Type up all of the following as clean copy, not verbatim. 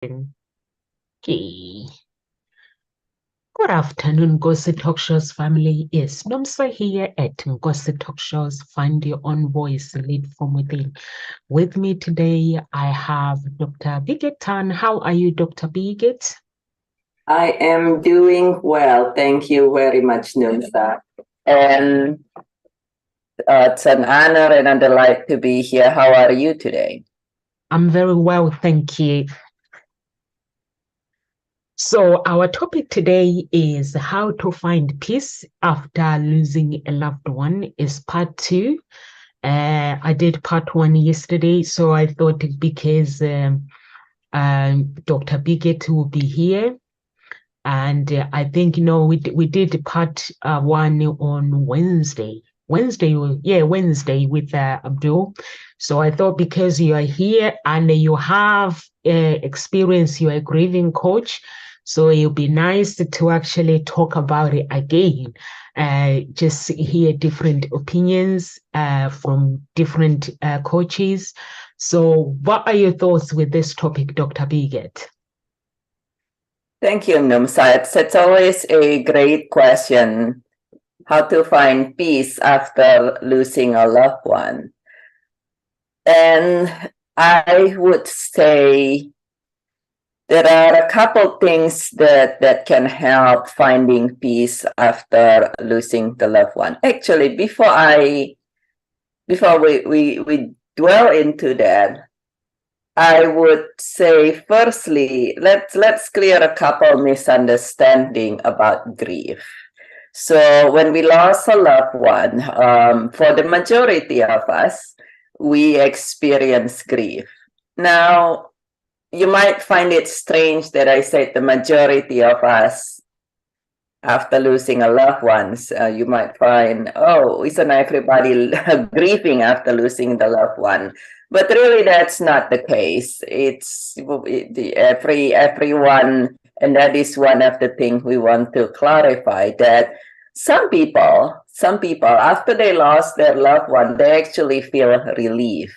Okay. Good afternoon, Ngozi Talk Shows family. Yes, Nomsa here at Ngozi Talk Shows. Find your own voice, lead from within. With me today, I have Dr. Biget Tan. How are you, Dr. Biget? I am doing well. Thank you very much, Nunsa. And it's an honor and a delight to be here. How are you today? I'm very well, thank you. So our topic today is how to find peace after losing a loved one is part 2. I did part 1 yesterday, so I thought because Dr. Biget will be here, and I think we did part 1 on Wednesday. Wednesday with Abdul. So I thought because you are here and you have experience, you're a grieving coach, so it'll be nice to actually talk about it again. Just hear different opinions from different coaches. So what are your thoughts with this topic, Dr. Biget? Thank you, Numsa. It's always a great question, how to find peace after losing a loved one. And I would say there are a couple things that can help finding peace after losing the loved one. Actually, before we dwell into that, I would say firstly, let's clear a couple misunderstanding about grief. So when we lost a loved one, for the majority of us, we experience grief. Now, you might find it strange that I said the majority of us after losing a loved one. You might find, oh, isn't everybody grieving after losing the loved one? But really, that's not the case. It's everyone, and that is one of the things we want to clarify, that some people after they lost their loved one, they actually feel relief.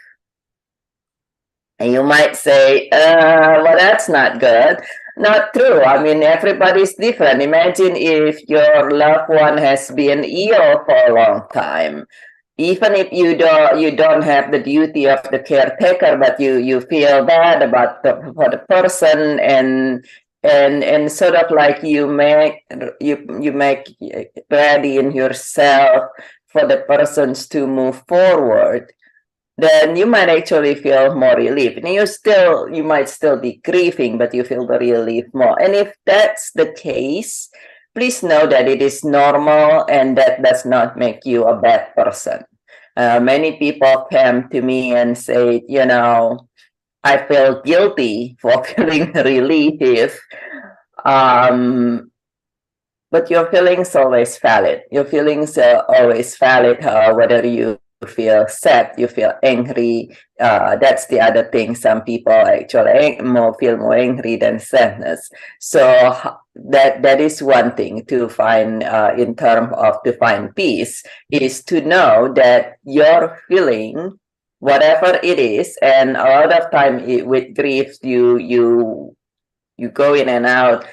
And you might say, well, that's not good. Not true. I mean, everybody's different. Imagine if your loved one has been ill for a long time. Even if you don't have the duty of the caretaker, but you feel bad about for the person, and sort of like you make ready in yourself for the persons to move forward, then you might actually feel more relief. And you might still be grieving, but you feel the relief more. And if that's the case, please know that it is normal and that does not make you a bad person. Many people come to me and say, I feel guilty for feeling relief. But your feelings always valid. Your feelings are always valid, whether you feel sad, you feel angry. That's the other thing. Some people actually feel more angry than sadness. So that is one thing to find in terms of to find peace, is to know that your feeling, whatever it is, and a lot of time with grief, you go in and out.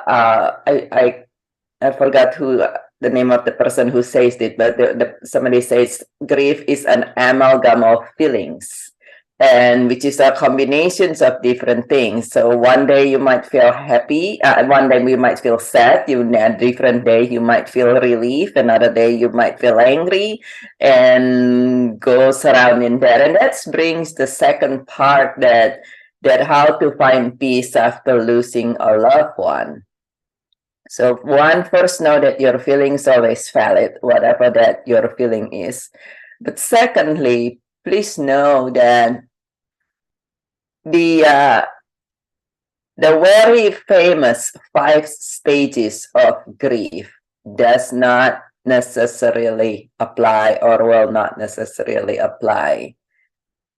I forgot who the name of the person who says it, but somebody says grief is an amalgam of feelings, and which is a combinations of different things. So one day you might feel happy, one day you might feel sad, a different day you might feel relief, another day you might feel angry, and goes around in there. And that brings the second part, that how to find peace after losing a loved one. So first know that your feelings are always valid, whatever that your feeling is. But secondly, please know that the very famous 5 stages of grief does not necessarily apply, or will not necessarily apply.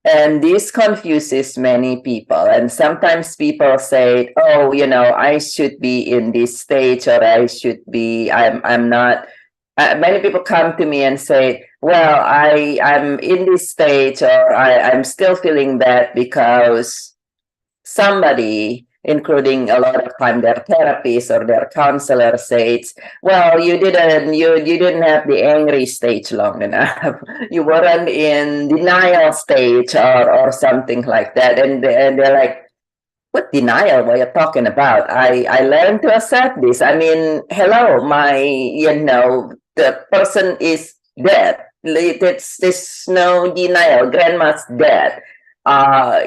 And this confuses many people. And sometimes people say, oh, I should be in this stage, or I'm not. Many people come to me and say, well, I'm in this stage, or I'm still feeling bad because somebody, including a lot of time their therapist or their counselor, says, well, you didn't have the angry stage long enough. You weren't in denial stage or something like that. And they're like, what denial? What are you talking about? I learned to accept this. I mean, hello, the person is dead. There's no denial. Grandma's dead.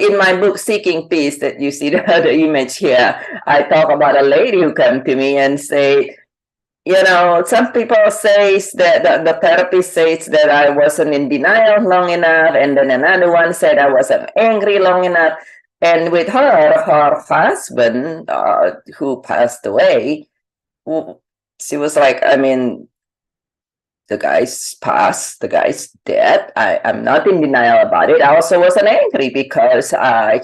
In my book, Seeking Peace, that you see the image here, I talk about a lady who came to me and say, some people say that the therapist says that I wasn't in denial long enough, and then another one said I wasn't angry long enough. And with her husband, who passed away, she was like, I mean, the guy's passed, the guy's dead. I'm not in denial about it. I also wasn't angry because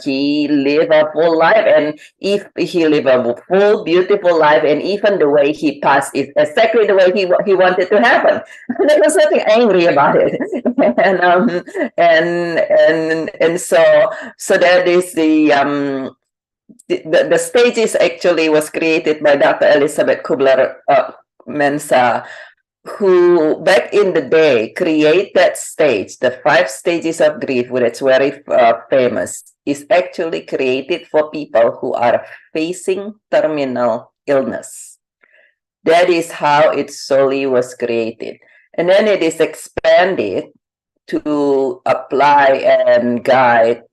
he lived a full life. And if he lived a full, beautiful life, and even the way he passed is exactly the way he wanted to happen. There was nothing angry about it. And so that is the stages actually was created by Dr. Elizabeth Kubler-Mensa, who back in the day create that stage, the 5 stages of grief, which is very famous, is actually created for people who are facing terminal illness. That is how it solely was created. And then it is expanded to apply and guide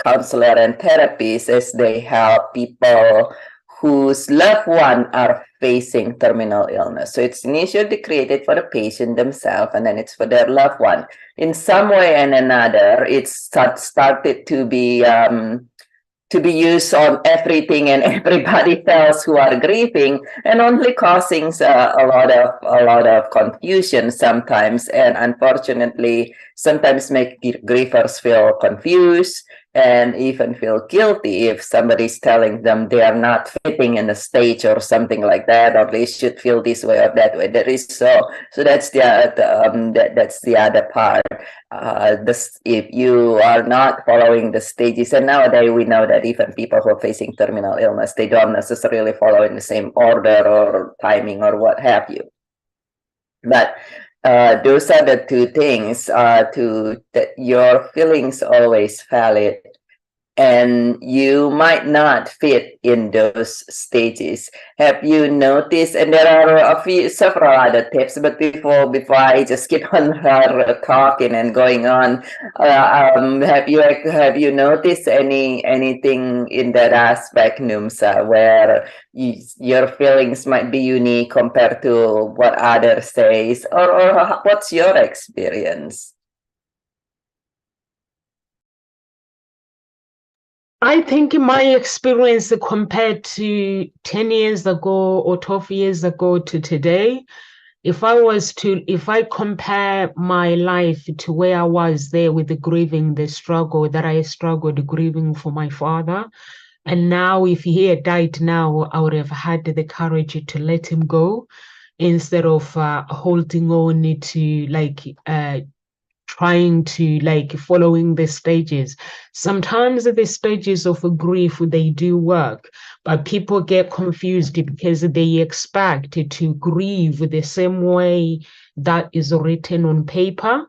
counselor and therapists as they help people whose loved one are facing terminal illness. So it's initially created for the patient themselves, and then it's for their loved one. In some way and another, it's started to be used on everything and everybody else who are grieving, and only causing a lot of confusion sometimes, and unfortunately sometimes make grievers feel confused and even feel guilty if somebody's telling them they are not fitting in the stage or something like that, or they should feel this way or that way. That is so that's that's the other part. If you are not following the stages, and nowadays we know that even people who are facing terminal illness, they don't necessarily follow in the same order or timing or what have you. But those are the 2 things, that your feelings always valid, and you might not fit in those stages. Have you noticed? And there are several other tips, but before I just keep on talking and going on, have you noticed anything in that aspect, Numsa, where your feelings might be unique compared to what others says, or what's your experience? I think my experience compared to 10 years ago or 12 years ago to today, if I compare my life to where I was there with the grieving, the struggle that I struggled grieving for my father, and now if he had died now, I would have had the courage to let him go instead of holding on to trying to following the stages. Sometimes the stages of grief, they do work, but people get confused because they expect to grieve the same way that is written on paper.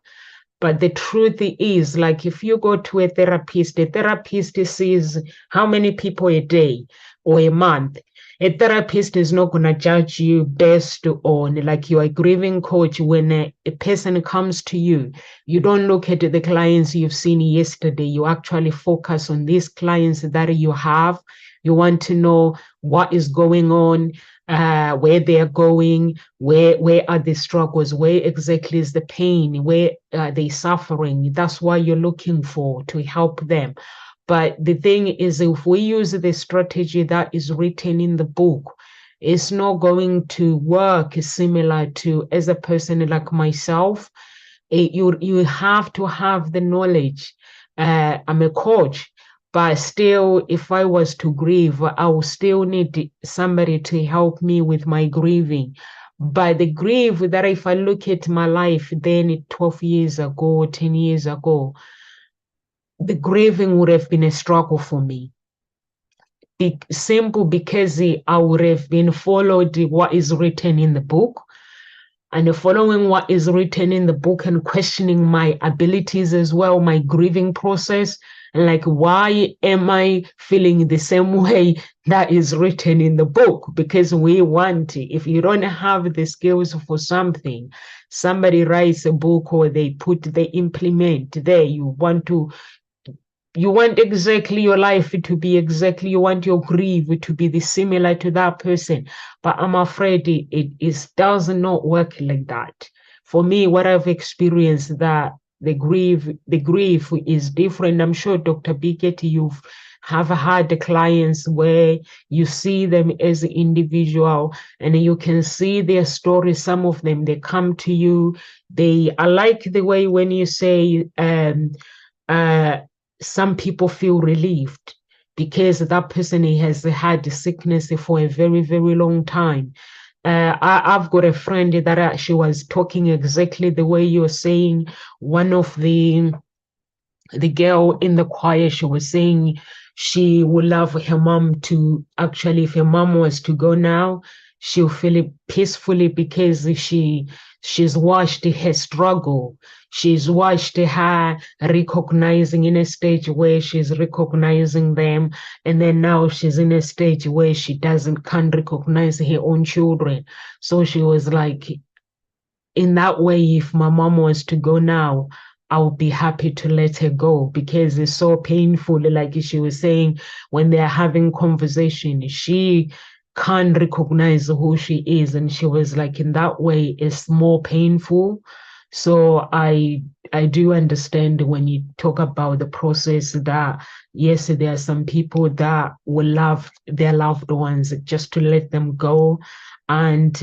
But the truth is, if you go to a therapist, the therapist sees how many people a day or a month. A therapist is not going to judge you based on, you are a grieving coach. When a person comes to you, you don't look at the clients you've seen yesterday. You actually focus on these clients that you have. You want to know what is going on, where they're going, where are the struggles, where exactly is the pain, where are they suffering. That's what you're looking for to help them. But the thing is, if we use the strategy that is written in the book, it's not going to work similar to as a person like myself. You have to have the knowledge. I'm a coach, but still, if I was to grieve, I will still need somebody to help me with my grieving. But the grief that if I look at my life then 12 years ago, 10 years ago, the grieving would have been a struggle for me. simple because I would have been followed what is written in the book, and following what is written in the book and questioning my abilities as well, my grieving process, and like, why am I feeling the same way that is written in the book? Because we want, if you don't have the skills for something, somebody writes a book or they implement there, you want exactly your life to be exactly, you want your grief to be similar to that person. But I'm afraid it does not work like that. For me, what I've experienced, that the grief is different. I'm sure Dr. Bickett, you've have had the clients where you see them as an individual and you can see their stories. Some of them, they come to you. I like the way when you say, uh, some people feel relieved because that person has had sickness for a very, very long time. I've got a friend that she was talking exactly the way you're saying. One of the girl in the choir, she was saying she would love her mom to actually, if her mom was to go now, she'll feel it peacefully because she's watched her struggle. She's watched her recognizing in a stage where she's recognizing them. And then now she's in a stage where she can't recognize her own children. So she was like, in that way, if my mom was to go now, I would be happy to let her go because it's so painful. Like she was saying, when they're having conversation, she can't recognize who she is. And she was like, in that way, it's more painful. So I do understand when you talk about the process that, yes, there are some people that will love their loved ones just to let them go. And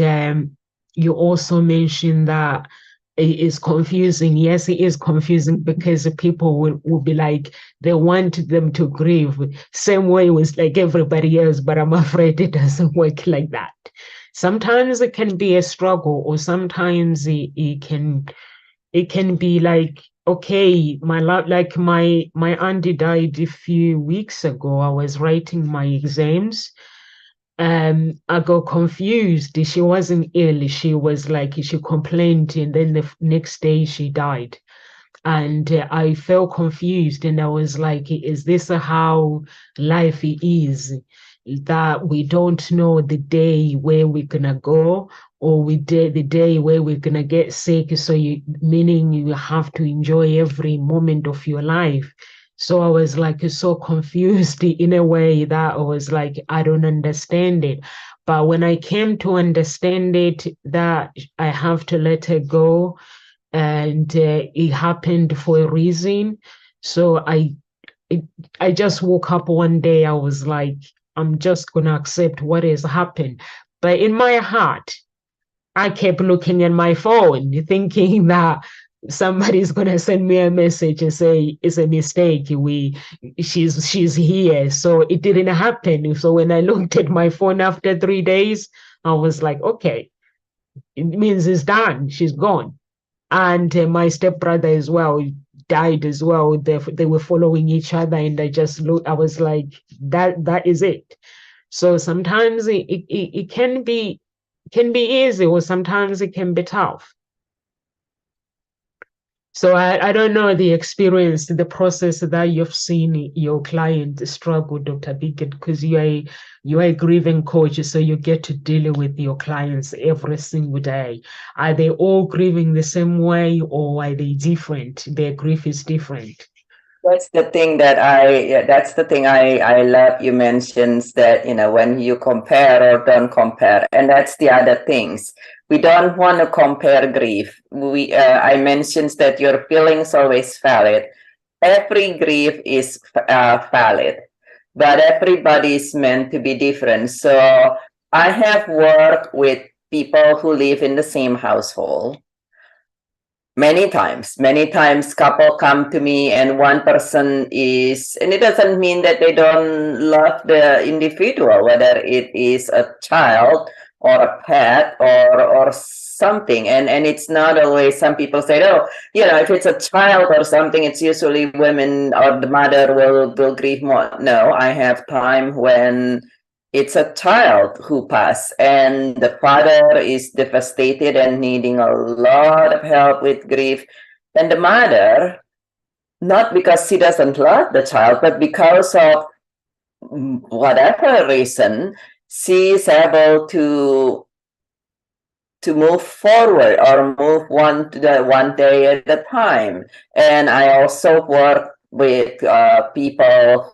you also mentioned that it is confusing. Yes, it is confusing because people will be like, they want them to grieve same way with like everybody else, but I'm afraid it doesn't work like that. Sometimes it can be a struggle, or sometimes it can be like, okay, my auntie died a few weeks ago. I was writing my exams. I got confused. She wasn't ill. She was like, she complained, and then the next day she died. And I felt confused, and I was like, is this how life is? That we don't know the day where we're gonna go, or the day where we're gonna get sick. So meaning you have to enjoy every moment of your life. So I was like so confused in a way that I was like, I don't understand it. But when I came to understand it, that I have to let her go, and it happened for a reason. So it, I just woke up one day. I was like, I'm just gonna accept what has happened. But in my heart, I kept looking at my phone, thinking that somebody's gonna send me a message and say it's a mistake. She's here. So it didn't happen. So when I looked at my phone after 3 days, I was like, okay, it means it's done. She's gone. And my stepbrother as well died as well. They were following each other, and I just looked. I was like, that is it. So sometimes it can be easy, or sometimes it can be tough. So I don't know the experience, the process that you've seen your client struggle, Dr. Bickett, because you are a grieving coach, so you get to deal with your clients every single day. Are they all grieving the same way, or are they different? Their grief is different. That's the thing that's the thing I love. You mentioned that, when you compare or don't compare, and that's the other things. We don't want to compare grief. I mentioned that your feelings always valid. Every grief is valid, but everybody is meant to be different. So I have worked with people who live in the same household many times couple come to me and one person is, and it doesn't mean that they don't love the individual, whether it is a child or a pet or something. And it's not always, some people say, oh, if it's a child or something, it's usually women or the mother will grieve more. No, I have time when it's a child who passed and the father is devastated and needing a lot of help with grief. And the mother, not because she doesn't love the child, but because of whatever reason, she is able to move forward or move one day at a time. And I also work with people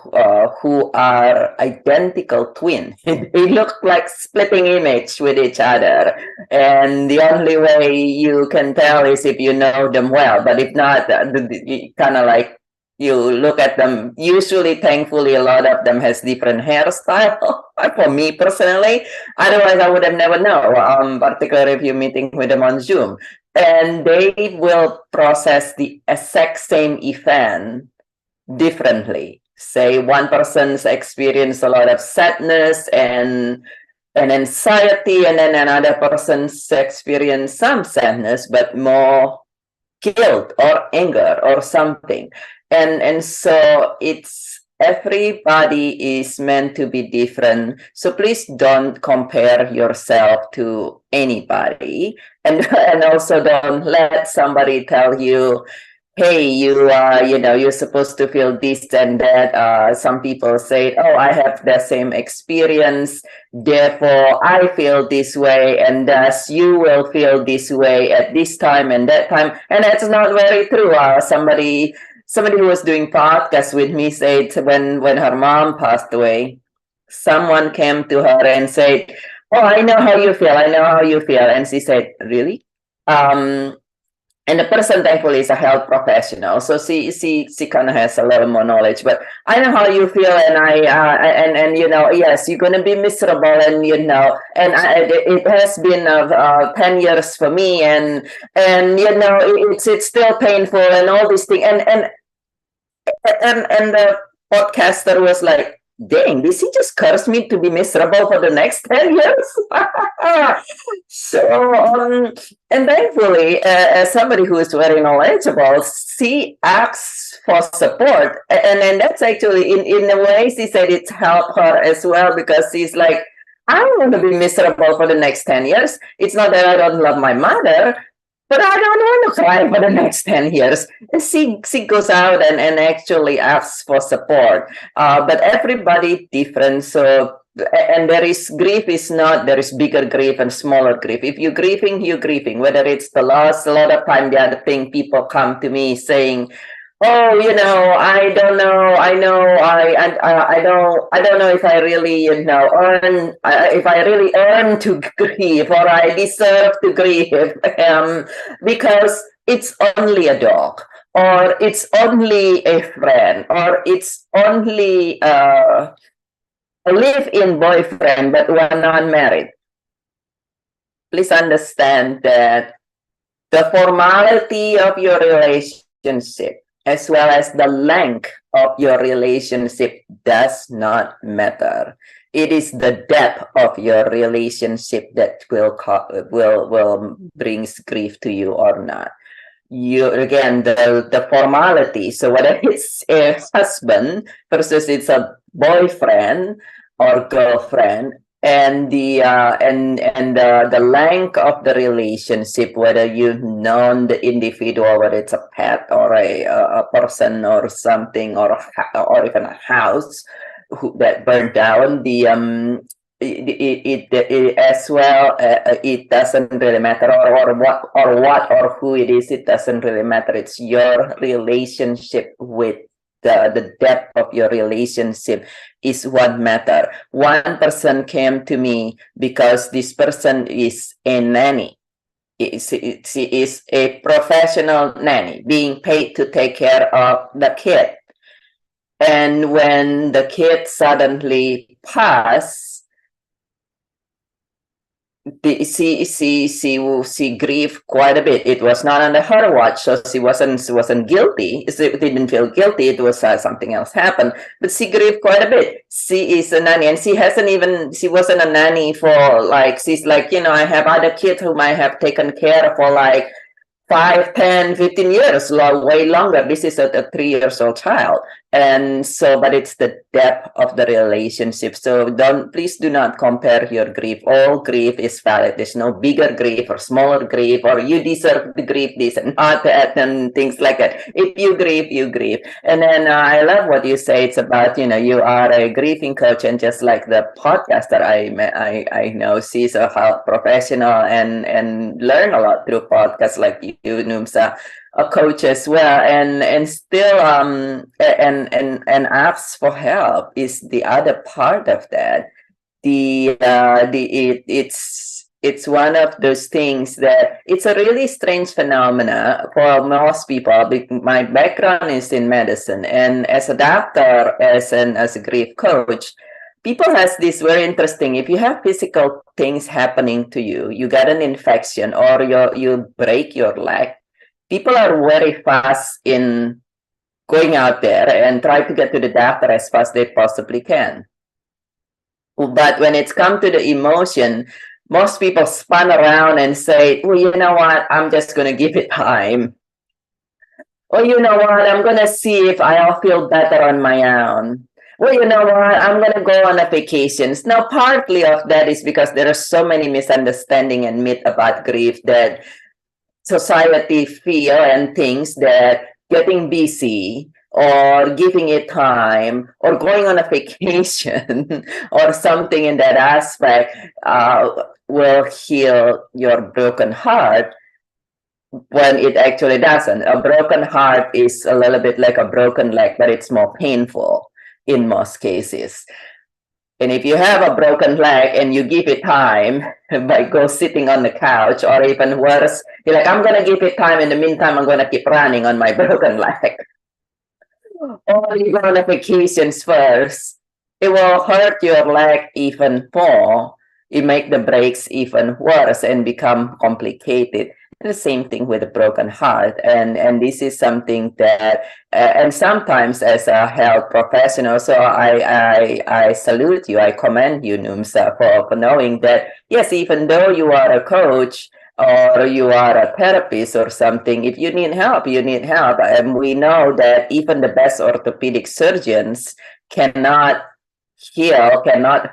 who are identical twin. They look like splitting image with each other. And the only way you can tell is if you know them well. But if not, kind of like you look at them, usually, thankfully, a lot of them has different hairstyle. For me personally, otherwise I would have never known, particularly if you're meeting with them on Zoom. And they will process the exact same event differently. Say one person's experience a lot of sadness and anxiety, and then another person's experience some sadness, but more guilt or anger or something. And so it's, everybody is meant to be different. So please don't compare yourself to anybody. And also don't let somebody tell you, hey, you're supposed to feel this and that. Some people say, oh, I have the same experience, therefore I feel this way, and thus you will feel this way at this time and that time. And that's not very true. Somebody who was doing podcast with me said when her mom passed away, someone came to her and said, oh, I know how you feel. I know how you feel. And she said, really? And the person, thankfully, is a health professional, so she kind of has a little more knowledge. But I know how you feel, and and yes, you're gonna be miserable, and it has been 10 years for me, and it's still painful, and all these things, and the podcaster was like, dang, did he just curse me to be miserable for the next 10 years? So, and thankfully, as somebody who is very knowledgeable, she asks for support. And that's actually, in a way, she said it's helped her as well, because she's like, I don't want to be miserable for the next 10 years. It's not that I don't love my mother, but I don't want to cry for the next 10 years. And she goes out and actually asks for support. But everybody different. So, and there is grief is not, there is bigger grief and smaller grief. If you're grieving, whether it's the loss, a lot of time, the other thing, people come to me saying, oh, I don't know. I don't know if I really, if I really earn to grieve, or I deserve to grieve, because it's only a dog, or it's only a friend, or it's only a live-in boyfriend, but we're not married. Please understand that the formality of your relationship, as well as the length of your relationship, does not matter. It is the depth of your relationship that will brings grief to you or not. You, again, the formality. So whether it's a husband versus it's a boyfriend or girlfriend, and the length of the relationship, whether you've known the individual, whether it's a pet or a person or something, or even a house that burned down, it as well, it doesn't really matter, or what or who it is. It doesn't really matter. It's your relationship with the depth of your relationship is what matter. One person came to me because this person is a nanny. She is a professional nanny being paid to take care of the kid. And when the kid suddenly passed, she grieved quite a bit. It was not under her watch, so she wasn't guilty. She didn't feel guilty. It was something else happened, but she grieved quite a bit. She is a nanny, and she wasn't a nanny for like, she's like, I have other kids whom I have taken care of for like 5, 10, 15 years, way longer. This is a 3 years old child. And so, but it's the depth of the relationship. So please do not compare your grief. All grief is valid. There's no bigger grief or smaller grief, or you deserve to grieve this and not that, and things like that. If you grieve, you grieve. And then I love what you say. It's about, you are a grieving coach, and just like the podcaster I know, she's a health professional and learn a lot through podcasts like you, Numsa, a coach as well, and still and asks for help is the other part of that. It's one of those things that it's a really strange phenomena for most people. My background is in medicine, and as a doctor, as a grief coach, people has this very interesting, if you have physical things happening to you, you got an infection or you break your leg, people are very fast in going out there and try to get to the doctor as fast as they possibly can. But when it's come to the emotion, most people spun around and say, well, you know what, I'm just going to give it time. Or you know what, I'm going to see if I'll feel better on my own. Well, you know what, I'm going to go on a vacations. Now, partly of that is because there are so many misunderstanding and myth about grief that society feel and thinks that getting busy or giving it time or going on a vacation or something in that aspect will heal your broken heart, when it actually doesn't. A broken heart is a little bit like a broken leg, but it's more painful in most cases. And if you have a broken leg and you give it time by go sitting on the couch, or even worse, you're like, I'm going to give it time. In the meantime, I'm going to keep running on my broken leg. Or you go on a vacations first, it will hurt your leg even more. It make the breaks even worse and become complicated. The same thing with a broken heart, and this is something that and sometimes as a health professional, so I salute you, I commend you, Numsa, for knowing that yes, even though you are a coach or you are a therapist or something, if you need help, you need help. And we know that even the best orthopedic surgeons cannot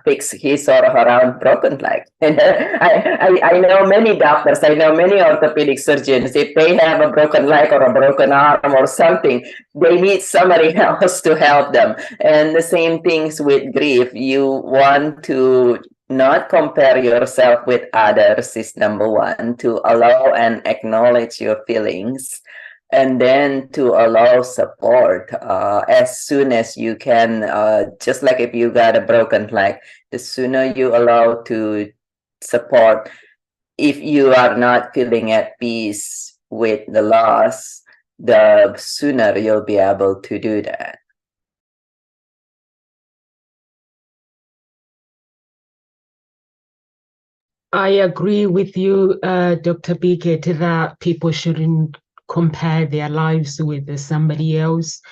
fix his or her own broken leg. And I know many doctors, I know many orthopedic surgeons, if they have a broken leg or a broken arm or something, they need somebody else to help them. And the same things with grief. You want to not compare yourself with others is number one, to allow and acknowledge your feelings, and then to allow support as soon as you can. Just like if you got a broken leg, the sooner you allow to support, if you are not feeling at peace with the loss, the sooner you'll be able to do that. I agree with you, Dr. Bigot, that people shouldn't compare their lives with somebody else,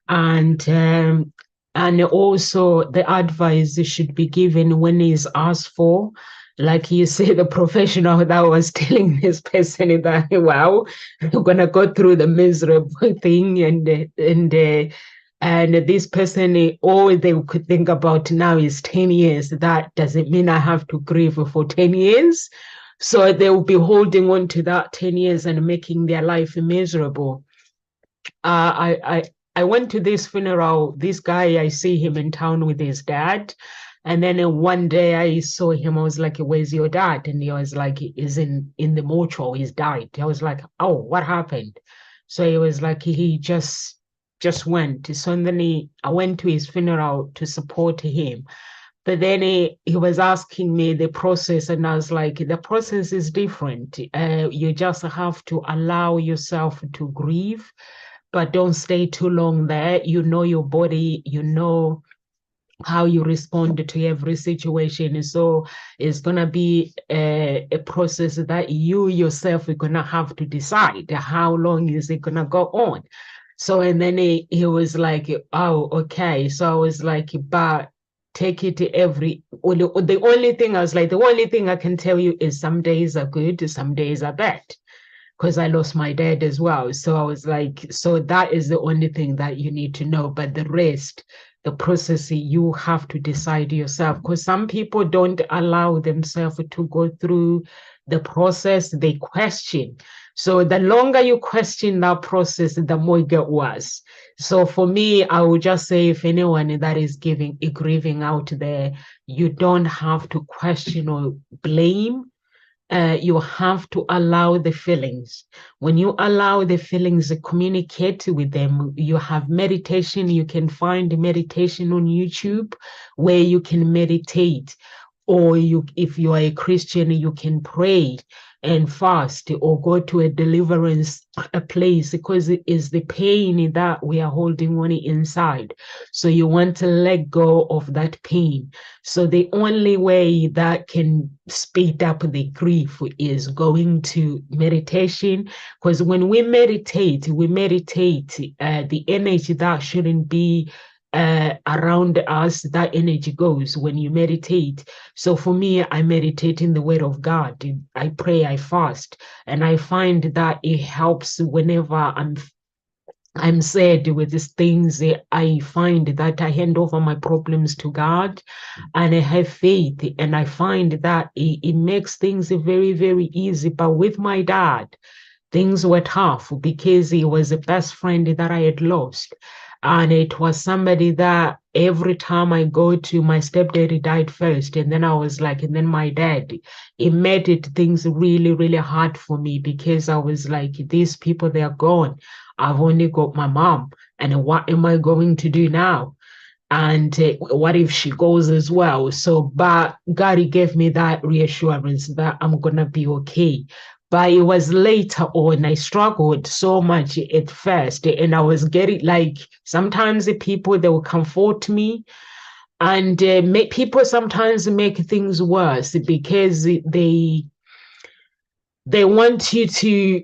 and also the advice should be given when it's asked for. Like you say, the professional that was telling this person that, wow, you're gonna go through the miserable thing, and this person, all they could think about now is 10 years. That doesn't mean I have to grieve for 10 years. So they will be holding on to that 10 years and making their life miserable. I went to this funeral. This guy, I see him in town with his dad. And then one day I saw him. I was like, where's your dad? And he was like, he's in the mortuary. He's died. I was like, oh, what happened? So he was like, he just went. So then I went to his funeral to support him. But then he was asking me the process, and I was like, the process is different. You just have to allow yourself to grieve, but don't stay too long there. You know your body, you know how you respond to every situation. So it's going to be a process that you yourself are going to have to decide how long is it going to go on. So, and then he was like, oh, okay. So I was like, but take it every, the only thing I was like, the only thing I can tell you is some days are good, some days are bad, because I lost my dad as well. So I was like, so that is the only thing that you need to know. But the rest, the process, you have to decide yourself, because some people don't allow themselves to go through the process, they question. So the longer you question that process, the more it get worse. So for me, I would just say, if anyone that is giving a grieving out there, you don't have to question or blame. You have to allow the feelings. When you allow the feelings, communicate with them. You have meditation. You can find meditation on YouTube where you can meditate, or you, if you are a Christian, you can pray and fast or go to a deliverance a place, because it is the pain that we are holding on inside. So you want to let go of that pain. So the only way that can speed up the grief is going to meditation, because when we meditate, the energy that shouldn't be around us, that energy goes when you meditate. So for me, I meditate in the word of God. I pray, I fast, and I find that it helps whenever I'm sad with these things. I find that I hand over my problems to God and I have faith, and I find that it makes things very, very easy. But with my dad, things were tough because he was the best friend that I had lost. And it was somebody that every time I go to, my stepdad died first. And then I was like, and then my dad, it made it things really, really hard for me, because I was like, these people, they are gone. I've only got my mom. And what am I going to do now? And what if she goes as well? So, but God, he gave me that reassurance that I'm going to be okay. But it was later on, I struggled so much at first. And I was getting like, sometimes the people, they will comfort me. And people sometimes make things worse because they want you to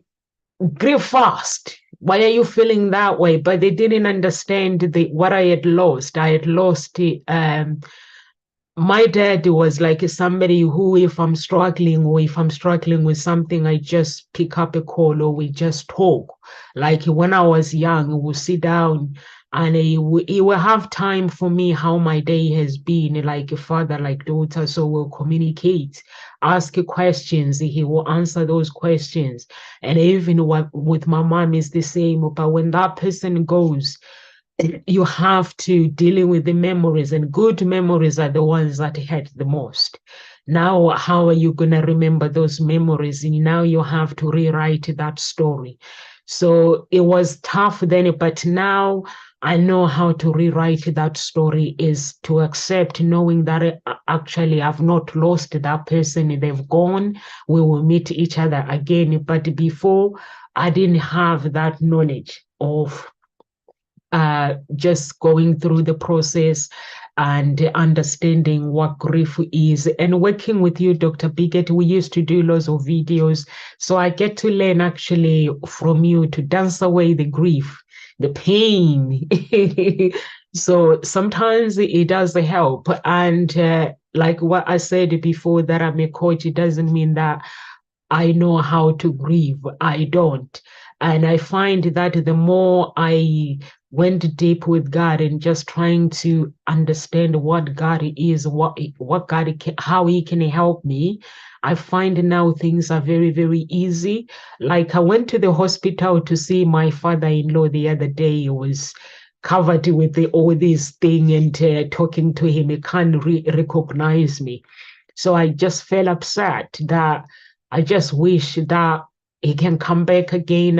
grieve fast. Why are you feeling that way? But they didn't understand what I had lost. I had lost my dad was like somebody who, if I'm struggling or if I'm struggling with something, I just pick up a call or we just talk. Like when I was young, we'll sit down and he will have time for me, how my day has been, like a father, like daughter. So we'll communicate, ask questions. He will answer those questions. And even with my mom is the same. But when that person goes, you have to dealing with the memories, and good memories are the ones that hurt the most. Now, how are you going to remember those memories? And now you have to rewrite that story. So it was tough then, but now I know how to rewrite that story, is to accept, knowing that actually I've not lost that person. They've gone. We will meet each other again. But before, I didn't have that knowledge of just going through the process and understanding what grief is. And working with you, Dr. Biggett, we used to do lots of videos. So I get to learn actually from you to dance away the grief, the pain. So sometimes it does help. And like what I said before, that I'm a coach, it doesn't mean that I know how to grieve. I don't. And I find that the more I went deep with God and just trying to understand what God is, what God can, how He can help me, I find now things are very, very easy. Like I went to the hospital to see my father-in-law the other day. He was covered with all this thing, and talking to him, he can't recognize me. So I just felt upset that I just wish that he can come back again.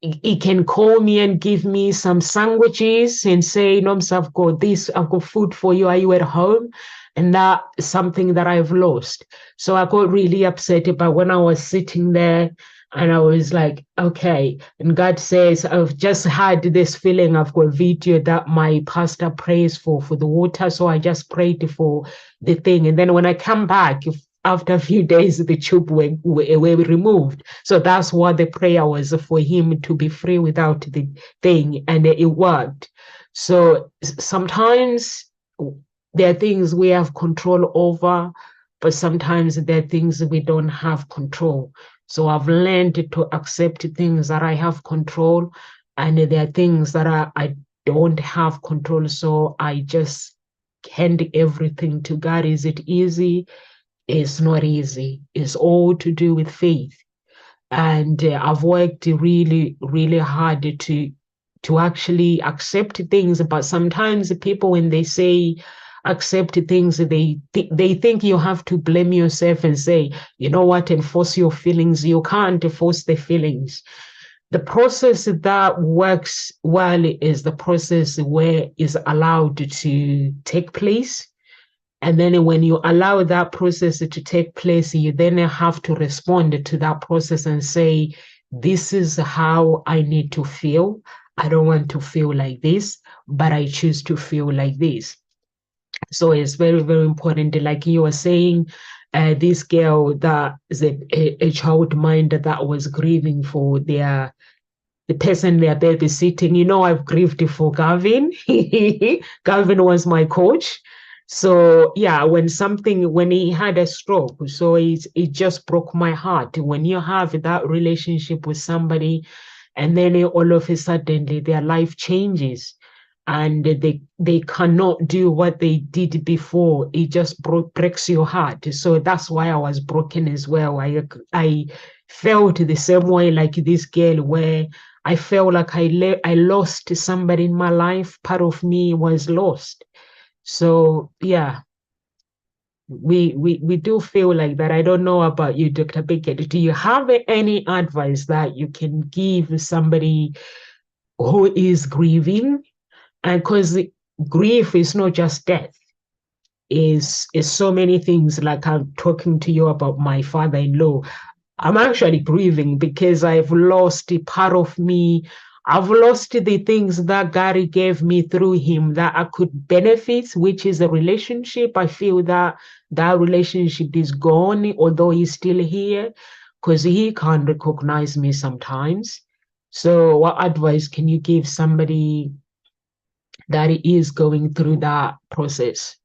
He can call me and give me some sandwiches and say, Noms, I've got this, I've got food for you. Are you at home? And that's something that I've lost. So I got really upset. But when I was sitting there And I was like, okay. And God says, I've just had this feeling. I've got a video that my pastor prays for the water. So I just prayed for the thing. And then when I come back, after a few days, the tube were removed. So that's what the prayer was, for him to be free without the thing. And it worked. So sometimes there are things we have control over, but sometimes there are things we don't have control. So I've learned to accept things that I have control, and there are things that I don't have control. So I just hand everything to God. Is it easy? It's not easy. It's all to do with faith. And I've worked really, really hard to actually accept things. But sometimes people, when they say accept things, they think you have to blame yourself and say, you know what, and force your feelings. You can't force the feelings. The process that works well is the process where is allowed to take place. And then when you allow that process to take place, you then have to respond to that process and say, this is how I need to feel. I don't want to feel like this, but I choose to feel like this. So it's very, very important. Like you were saying, this girl that is a child minder that was grieving for the person they're babysitting. You know, I've grieved for Gavin. Gavin was my coach. So yeah, when he had a stroke, so it just broke my heart. When you have that relationship with somebody, and then all of a sudden their life changes, and they cannot do what they did before, it just breaks your heart. So that's why I was broken as well. I felt the same way like this girl, where I felt like I lost somebody in my life. Part of me was lost. So yeah, we do feel like that. I don't know about you, Dr. Bickett. Do you have any advice that you can give somebody who is grieving? And because grief is not just death, is so many things. Like I'm talking to you about my father-in-law. I'm actually grieving because I've lost a part of me. I've lost the things that God gave me through him that I could benefit, which is a relationship. I feel that that relationship is gone, although he's still here, because he can't recognize me sometimes. So what advice can you give somebody that is going through that process?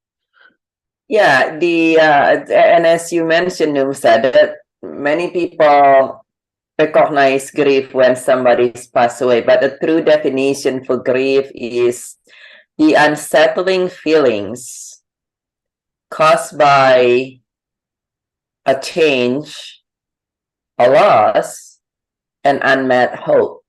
Yeah, and as you mentioned, Numsa, that many people recognize grief when somebody's passed away, but the true definition for grief is the unsettling feelings caused by a change, a loss, and unmet hope.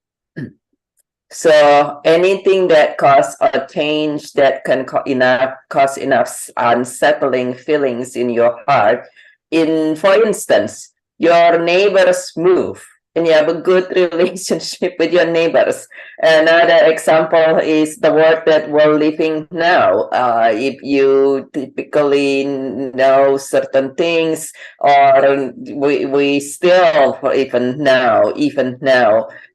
So anything that cause a change that can cause enough unsettling feelings in your heart, for instance, your neighbors move and you have a good relationship with your neighbors. Another example is the work that we're living now. If you typically know certain things, or we still, even now,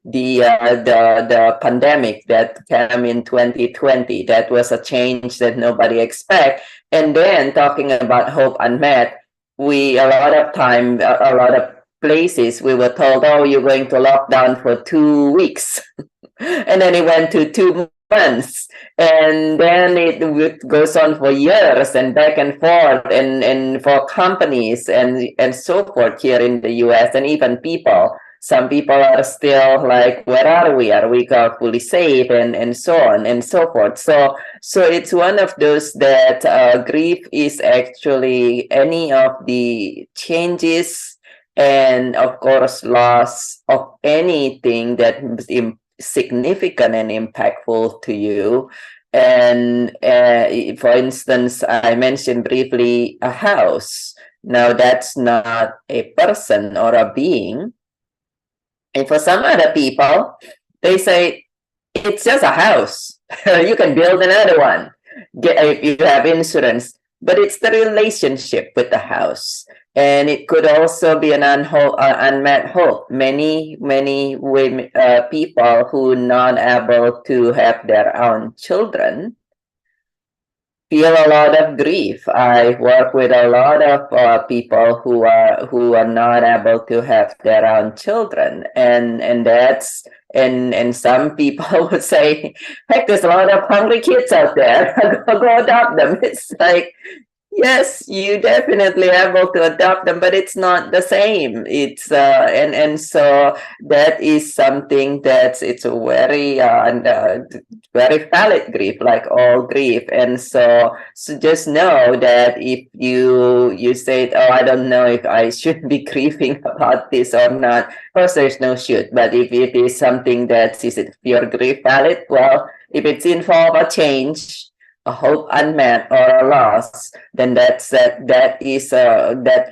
the pandemic that came in 2020, that was a change that nobody expect. And then talking about hope unmet, a lot of places we were told, oh, you're going to lock down for 2 weeks. And then it went to 2 months, and then it goes on for years and back and forth, and for companies and so forth here in the US, and even people. Some people are still like, where are we? Are we fully safe? And so on and so forth. So it's one of those that grief is actually any of the changes and, of course, loss of anything that is significant and impactful to you. And for instance, I mentioned briefly a house. Now, that's not a person or a being. And for some other people, they say, it's just a house. You can build another one if you have insurance. But it's the relationship with the house. And it could also be an unmet hope. Many women, people who are not able to have their own children feel a lot of grief. I work with a lot of people who are not able to have their own children, and that's and some people would say, "Heck, there's a lot of hungry kids out there. Go adopt them." It's like, yes, you definitely able to adopt them, but it's not the same. It's and so that is something that's it's a very very valid grief, like all grief. And so just know that if you say, oh, I don't know if I should be grieving about this or not. Of course, there's no should, but if it is something that is it pure grief valid, well, if it's involve a change, a hope unmet, or a loss, then that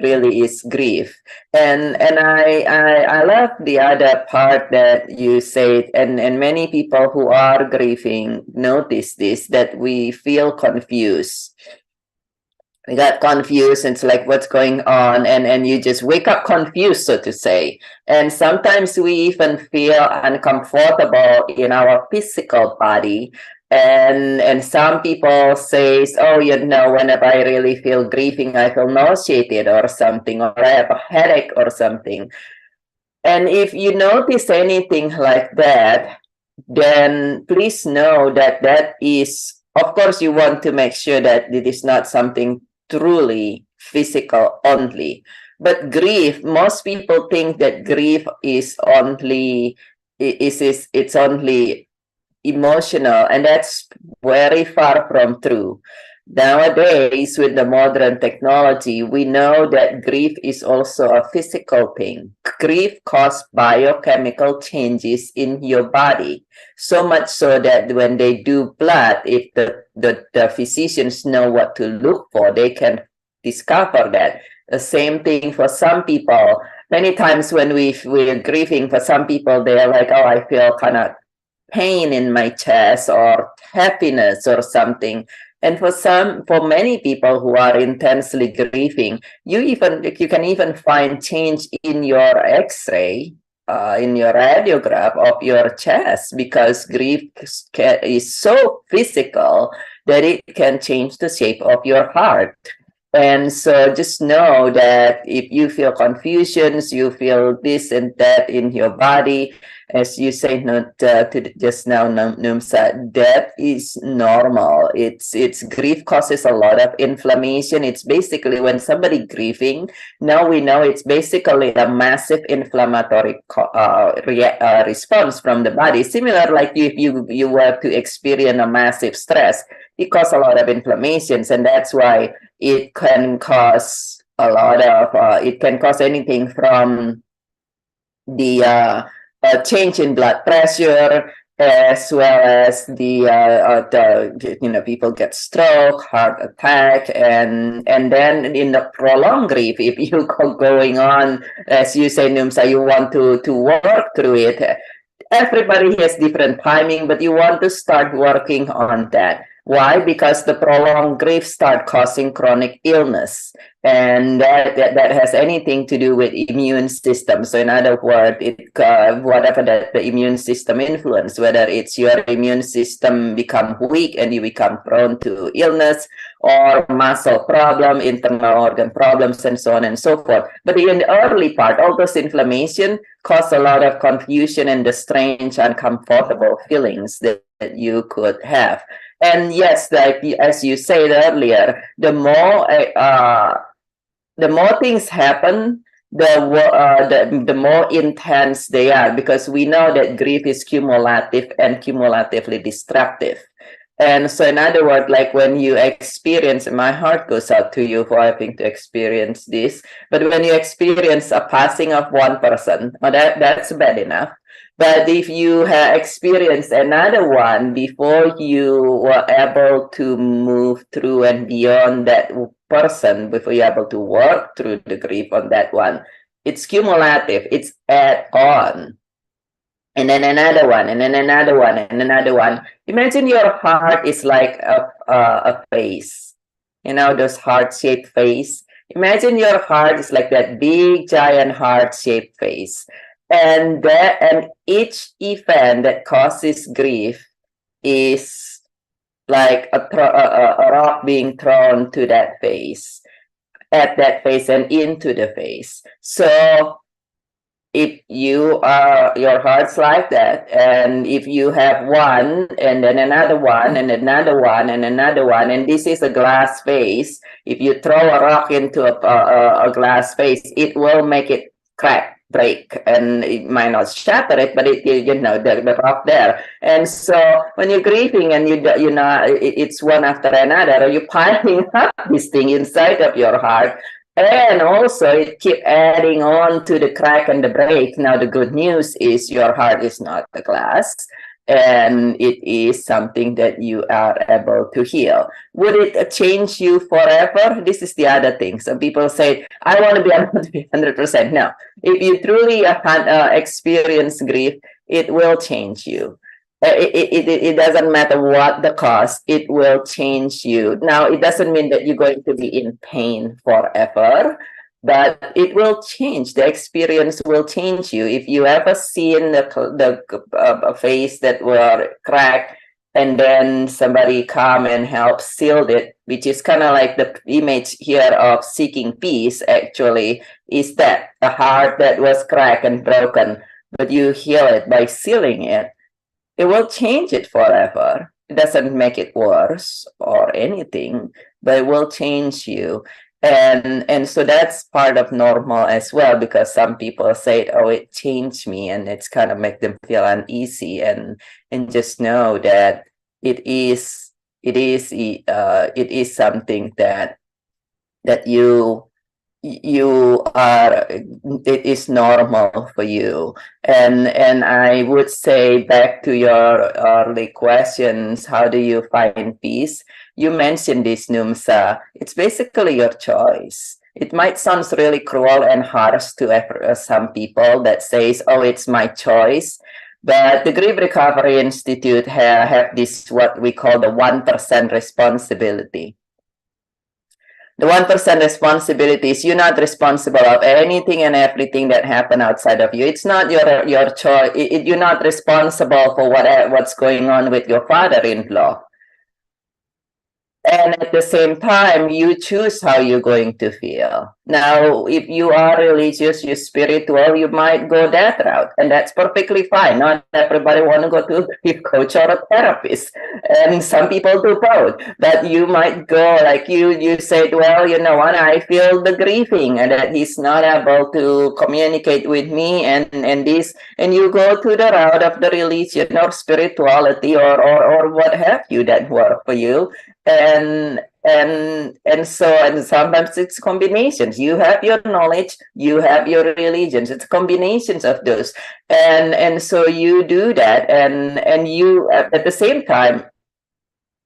really is grief. And I love the other part that you said, and many people who are grieving notice this, that we feel confused. We got confused, and it's like, what's going on? And you just wake up confused, so to say. And sometimes we even feel uncomfortable in our physical body. And some people says, oh, whenever I really feel grieving, I feel nauseated or something, or I have a headache or something. And if you notice anything like that, then please know that that is, of course, you want to make sure that it is not something truly physical only. But grief, most people think that grief is only it's only emotional, and that's very far from true. Nowadays, with the modern technology, we know that grief is also a physical thing. Grief causes biochemical changes in your body, so much so that when they do blood, if the physicians know what to look for, they can discover that. The same thing for some people. Many times when we're grieving, for some people, they're like, oh, I feel kind of pain in my chest or happiness or something. And for many people who are intensely grieving, you can even find change in your X-ray, in your radiograph of your chest, because grief is so physical that it can change the shape of your heart. And so just know that if you feel confusions, you feel this and that in your body, as you say, not just now, Numsa, that is normal. It's grief causes a lot of inflammation. It's basically when somebody grieving, now we know it's basically a massive inflammatory response from the body. Similar like if you were to experience a massive stress, it causes a lot of inflammations, and that's why it can cause a lot of it can cause anything from the change in blood pressure, as well as the people get stroke, heart attack, and then in the prolonged grief, if you go going on, as you say, Numsa, you want to work through it. Everybody has different timing, but you want to start working on that. Why? Because the prolonged grief start causing chronic illness, and that has anything to do with immune system. So in other words, whatever the immune system influence, whether it's your immune system become weak and you become prone to illness, or muscle problem, internal organ problems, and so on and so forth. But in the early part, all those inflammation cause a lot of confusion and the strange, uncomfortable feelings that you could have. And yes, like as you said earlier, the more things happen, the more intense they are, because we know that grief is cumulative and cumulatively destructive. And so, in other words, like when you experience, my heart goes out to you for having to experience this. But when you experience a passing of one person, well, that's bad enough. But if you have experienced another one before you were able to move through and beyond that person, before you're able to work through the grief on that one, it's cumulative, it's add on. And then another one, and then another one, and another one. Imagine your heart is like a face, those heart-shaped face. Imagine your heart is like that big, giant heart-shaped face. And each event that causes grief is like a rock being thrown to that face, at that face and into the face. So if you are, your heart's like that, and if you have one and then another one and another one and another one, and this is a glass vase, if you throw a rock into a glass vase, it will make it crack, break, and it might not shatter it, but it, you know, the rock there. And so when you're grieving and you know it's one after another, you're piling up this thing inside of your heart, and also it keep adding on to the crack and the break. Now the good news is your heart is not a glass, and it is something that you are able to heal. Would it change you forever? This is the other thing. Some people say, I want to be able to be 100%. No, if you truly experience grief, it will change you. It doesn't matter what the cost, it will change you. Now, it doesn't mean that you're going to be in pain forever, but it will change. The experience will change you. If you ever seen the face that were cracked, and then somebody come and help seal it, which is kind of like the image here of seeking peace, actually, is that the heart that was cracked and broken, but you heal it by sealing it. It will change it forever. It doesn't make it worse or anything, but it will change you. And so that's part of normal as well, because some people say, oh, it changed me, and it's kind of make them feel uneasy, and just know that it is something that you are, it is normal for you. And I would say, back to your early questions, how do you find peace? You mentioned this, Numsa. It's basically your choice. It might sound really cruel and harsh to some people that says, oh, it's my choice. But the Grief Recovery Institute have this, what we call the 1% responsibility. The 1% responsibility is you're not responsible of anything and everything that happened outside of you. It's not your choice. You're not responsible for what's going on with your father-in-law. And at the same time, you choose how you're going to feel. Now, if you are religious, you're spiritual, you might go that route, and that's perfectly fine. Not everybody want to go to a grief coach or a therapist, and some people do both. But you might go like you said, well, you know what, I feel the grieving, and that he's not able to communicate with me, and this, and you go to the route of the religion or spirituality or what have you that work for you. And sometimes it's combinations. You have your knowledge, you have your religions. It's combinations of those, and so you do that, and you at the same time,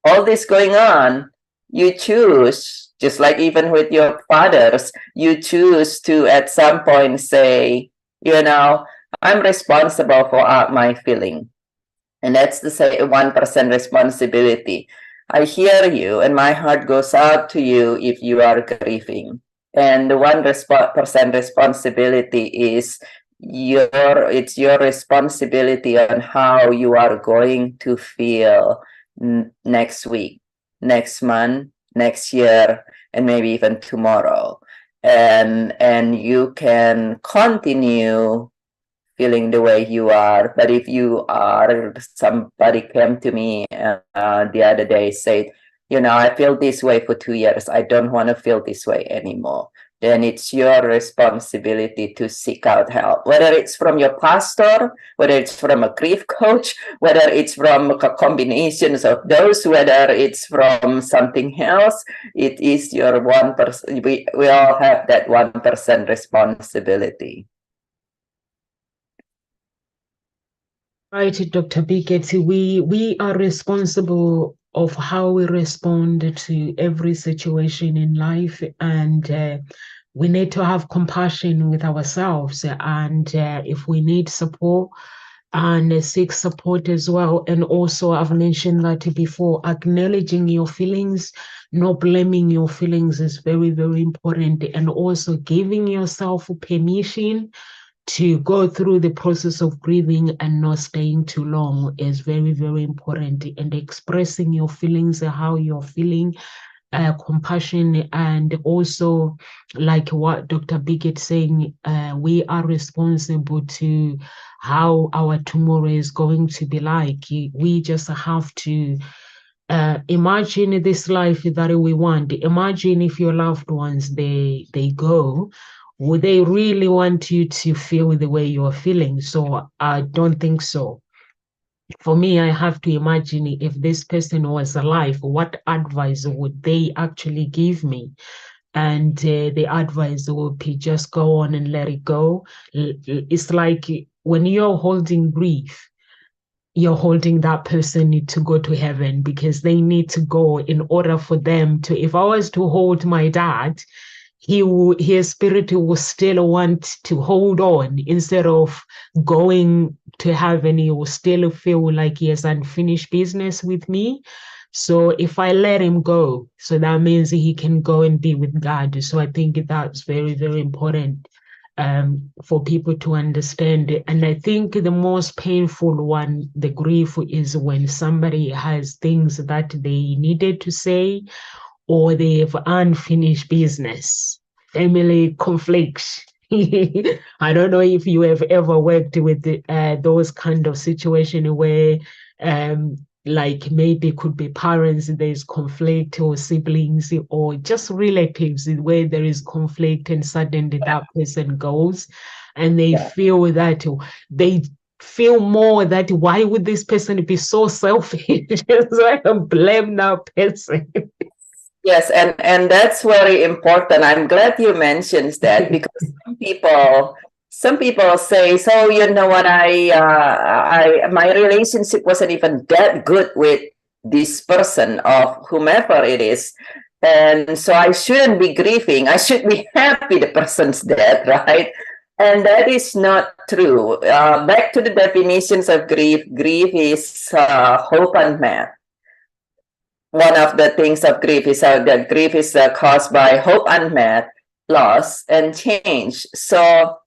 all this going on, you choose, just like even with your fathers, you choose to at some point say, you know, I'm responsible for my feeling, and that's the say 1% responsibility. I hear you, and my heart goes out to you if you are grieving. And the 1% responsibility is it's your responsibility on how you are going to feel next week, next month, next year, and maybe even tomorrow. And you can continue feeling the way you are. But if you are, somebody came to me the other day, said, you know, I feel this way for 2 years. I don't want to feel this way anymore. Then it's your responsibility to seek out help, whether it's from your pastor, whether it's from a grief coach, whether it's from combinations of those, whether it's from something else. It is your 1%. We all have that 1% responsibility. Right, Dr. Bickett, we are responsible of how we respond to every situation in life, and we need to have compassion with ourselves. And if we need support, and seek support as well. And also, I've mentioned that before, acknowledging your feelings, not blaming your feelings is very, very important. And also giving yourself permission to go through the process of grieving and not staying too long is very, very important. And expressing your feelings, how you're feeling, compassion, and also like what Dr. Biggett saying, we are responsible to how our tomorrow is going to be like. We just have to imagine this life that we want. Imagine if your loved ones they go, would they really want you to feel the way you're feeling? So I don't think so. For me, I have to imagine if this person was alive, what advice would they actually give me? And the advice would be just go on and let it go. It's like when you're holding grief, you're holding that person to go to heaven because they need to go in order for them to. If I was to hold my dad, his spirit will still want to hold on instead of going to heaven. He will still feel like he has unfinished business with me. So if I let him go, so that means he can go and be with God. So I think that's very, very important for people to understand. And I think the most painful one, the grief, is when somebody has things that they needed to say or they have unfinished business, family conflicts. I don't know if you have ever worked with those kind of situation where like maybe could be parents, there's conflict, or siblings, or just relatives where there is conflict and suddenly that person goes and they feel that they feel more that why would this person be so selfish? So I can blame that person. Yes, and that's very important. I'm glad you mentioned that because some people say, so you know what, my relationship wasn't even that good with this person of whomever it is. And so I shouldn't be grieving. I should be happy the person's dead, right? And that is not true. Back to the definitions of grief. Grief is hope unmet. One of the things of grief is that grief is caused by hope unmet, loss, and change. So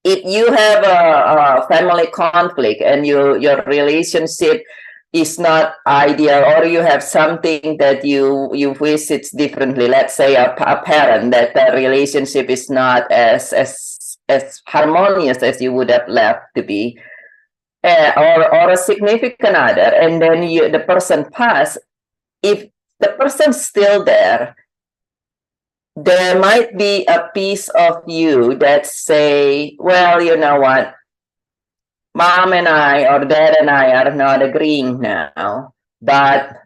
if you have a family conflict and your relationship is not ideal, or you have something that you wish it's differently, let's say a parent, that the relationship is not as harmonious as you would have left to be, or a significant other, and then the person passed. If the person's still there might be a piece of you that say, well, you know what, mom and I or dad and I are not agreeing now, but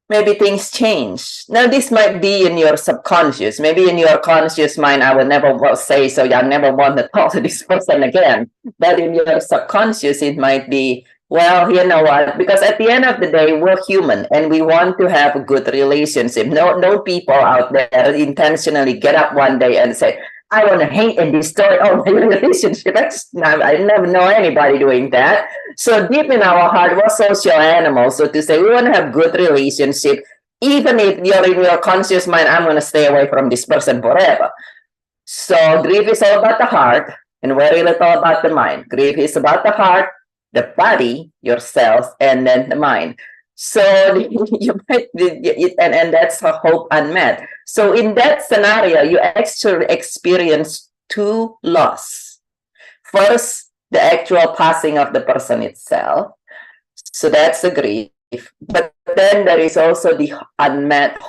maybe things change. Now, this might be in your subconscious. Maybe in your conscious mind, I will never say, so I never want to talk to this person again. But in your subconscious, it might be, well, you know what? Because at the end of the day, we're human and we want to have a good relationship. No people out there intentionally get up one day and say, I want to hate and destroy all my relationship. I never know anybody doing that. So deep in our heart, we're social animals. So to say we want to have good relationship, even if you're in your conscious mind, I'm going to stay away from this person forever. So grief is all about the heart and very little about the mind. Grief is about the heart, the body, yourself, and then the mind. So you might, and that's a hope unmet. So in that scenario, you actually experience two loss. First, the actual passing of the person itself. So that's the grief. But then there is also the unmet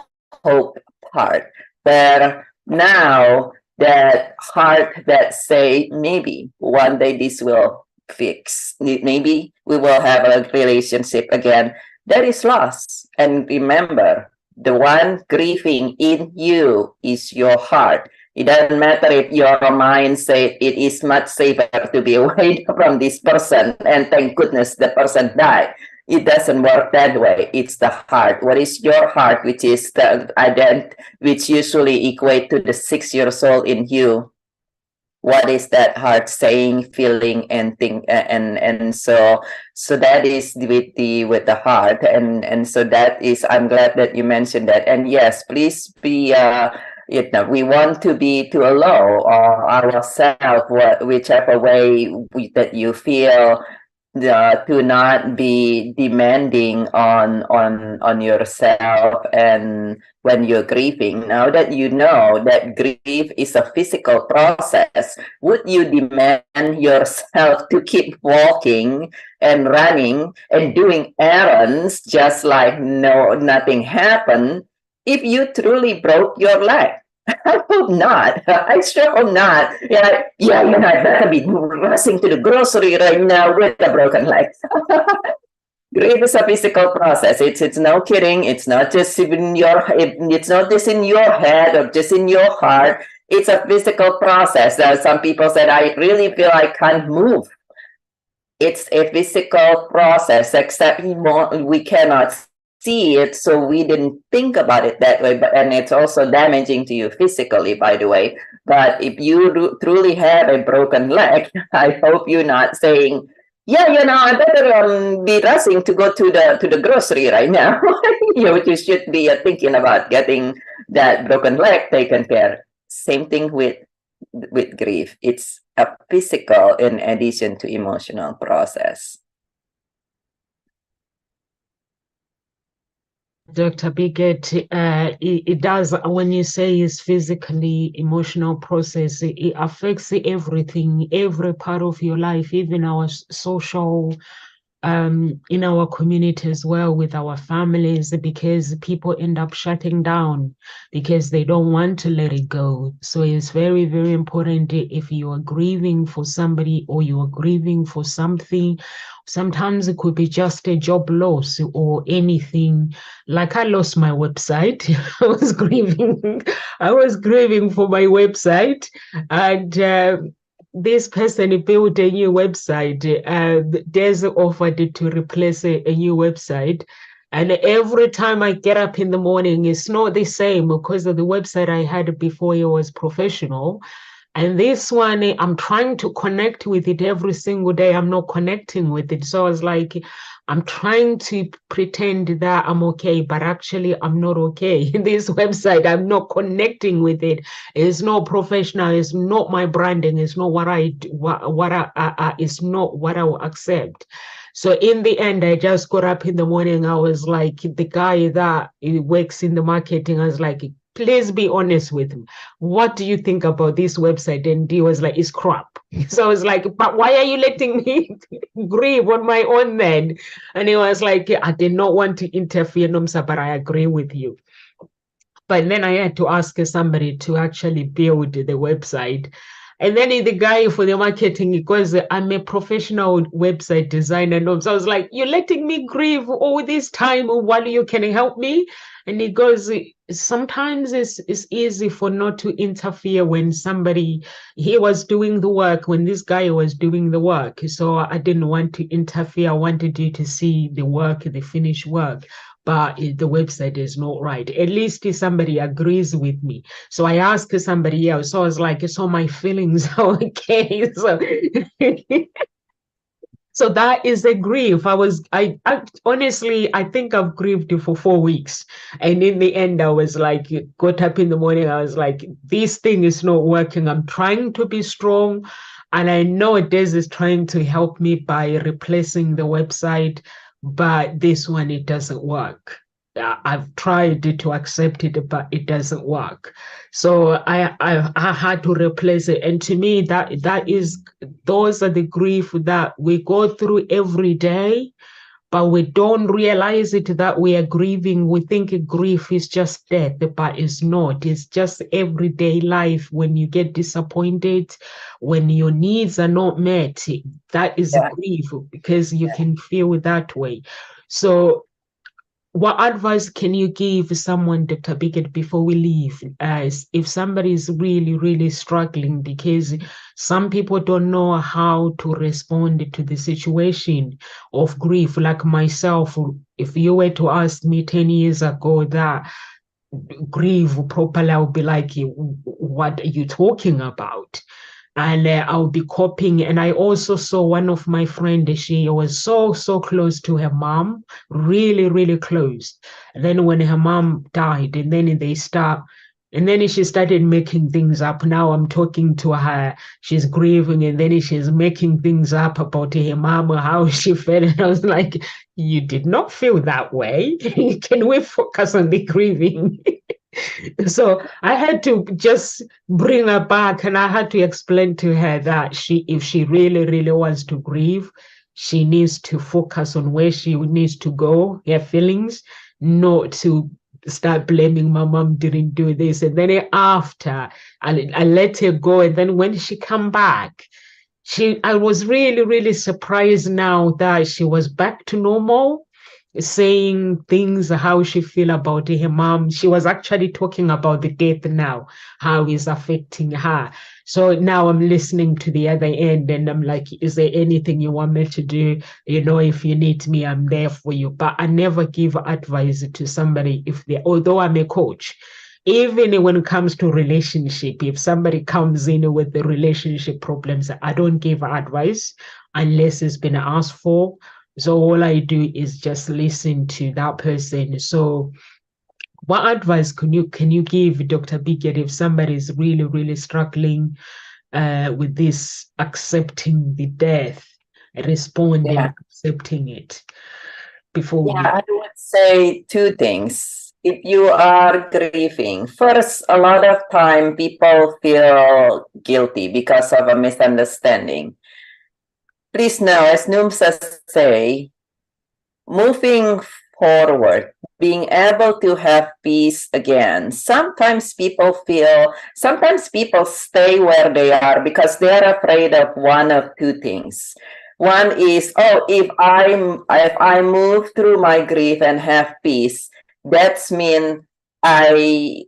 hope part, where now that heart that say, maybe one day this will fix. Maybe we will have a relationship again. That is lost. And remember, the one grieving in you is your heart. It doesn't matter if your mind says it is much safer to be away from this person, and thank goodness the person died. It doesn't work that way. It's the heart. What is your heart, which is the which usually equate to the 6 years old in you? what is that heart saying, feeling, and think, and so that is with the heart, and so that is, I'm glad that you mentioned that. And yes, please be we want to be to allow ourselves, whichever way that you feel, to not be demanding on yourself. And when you're grieving, now that you know that grief is a physical process, would you demand yourself to keep walking and running and doing errands just like nothing happened if you truly broke your leg? I hope not. I sure hope not. Yeah, you're not gonna be rushing to the grocery right now with a broken leg. Grief is a physical process. It's no kidding. It's not just it's not just in your head or just in your heart. It's a physical process. Some people said, I really feel I can't move. It's a physical process, except we cannot see it, so we didn't think about it that way. And it's also damaging to you physically, by the way. But if you truly have a broken leg, I hope you're not saying, yeah, I better be rushing to go to the grocery right now. You should be thinking about getting that broken leg taken care. Same thing with grief. It's a physical in addition to emotional process. Dr. Bigot, it does, when you say it's physically, emotional process, it affects everything, every part of your life, even our social, in our community as well, with our families, because people end up shutting down because they don't want to let it go. So it's very, very important, if you are grieving for somebody or you are grieving for something. Sometimes it could be just a job loss or anything. Like I lost my website. I was grieving. I was grieving for my website, and this person built a new website. There's offered to replace a new website. And every time I get up in the morning, it's not the same, because of the website I had before, it was professional. And this one, I'm trying to connect with it every single day. I'm not connecting with it. So I was like, I'm trying to pretend that I'm okay, but actually I'm not okay. This website, I'm not connecting with it. It's not professional. It's not my branding. It's not what it's not what I will accept. So in the end, I just got up in the morning. I was like, the guy that works in the marketing, I was like, please be honest with me. What do you think about this website? And he was like, it's crap. So I was like, but why are you letting me grieve on my own then? And he was like, I did not want to interfere, Nomsa, but I agree with you. But then I had to ask somebody to actually build the website. And then the guy for the marketing, because I'm a professional website designer, so I was like, you're letting me grieve all this time while you can help me? And he goes, sometimes it's easy for not to interfere when he was doing the work, when this guy was doing the work. So I didn't want to interfere. I wanted you to see the work, the finished work. But the website is not right. At least somebody agrees with me. So I asked somebody else. So I was like, so my feelings are okay. So so that is a grief. I honestly, I think I've grieved for 4 weeks. And in the end, I was like, got up in the morning, I was like, this thing is not working. I'm trying to be strong. And I know Des is trying to help me by replacing the website, but this one, it doesn't work. I've tried to accept it, but it doesn't work. So I had to replace it. And to me, those are the grief that we go through every day, but we don't realize it that we are grieving. We think grief is just death, but it's not. It's just everyday life. When you get disappointed, when your needs are not met, that is grief, because you can feel that way. So what advice can you give someone, Dr. Bigot, before we leave? If somebody is really, really struggling, because some people don't know how to respond to the situation of grief, like myself. If you were to ask me 10 years ago that grieve properly, I would be like, what are you talking about? and I'll be copying. And I also saw one of my friends, she was so close to her mom, really, really close. And then when her mom died, and then and then she started making things up. Now I'm talking to her, she's grieving, and then she's making things up about her mom, how she felt. And I was like, you did not feel that way. Can we focus on the grieving? So I had to just bring her back, and I had to explain to her that if she really wants to grieve, she needs to focus on where she needs to go, her feelings, not to start blaming my mom didn't do this. And then after I let her go, and then when she come back, I was really surprised now that she was back to normal, saying things how she feel about her mom. She was actually talking about the death now, how it's affecting her. So now I'm listening to the other end, and I'm like, is there anything you want me to do? You know, if you need me, I'm there for you. But I never give advice to somebody although I'm a coach. Even when it comes to relationship, if somebody comes in with the relationship problems, I don't give advice unless it's been asked for. So all I do is just listen to that person. So what advice can you give, Dr. Biggett, if somebody is really struggling with this accepting the death, responding, Yeah. accepting it before we Yeah, I would say two things. If you are grieving, first, a lot of time people feel guilty because of a misunderstanding. Please know, as Numsa say, moving forward, being able to have peace again. Sometimes people stay where they are because they're afraid of one of two things. One is, oh, if I move through my grief and have peace, that's mean I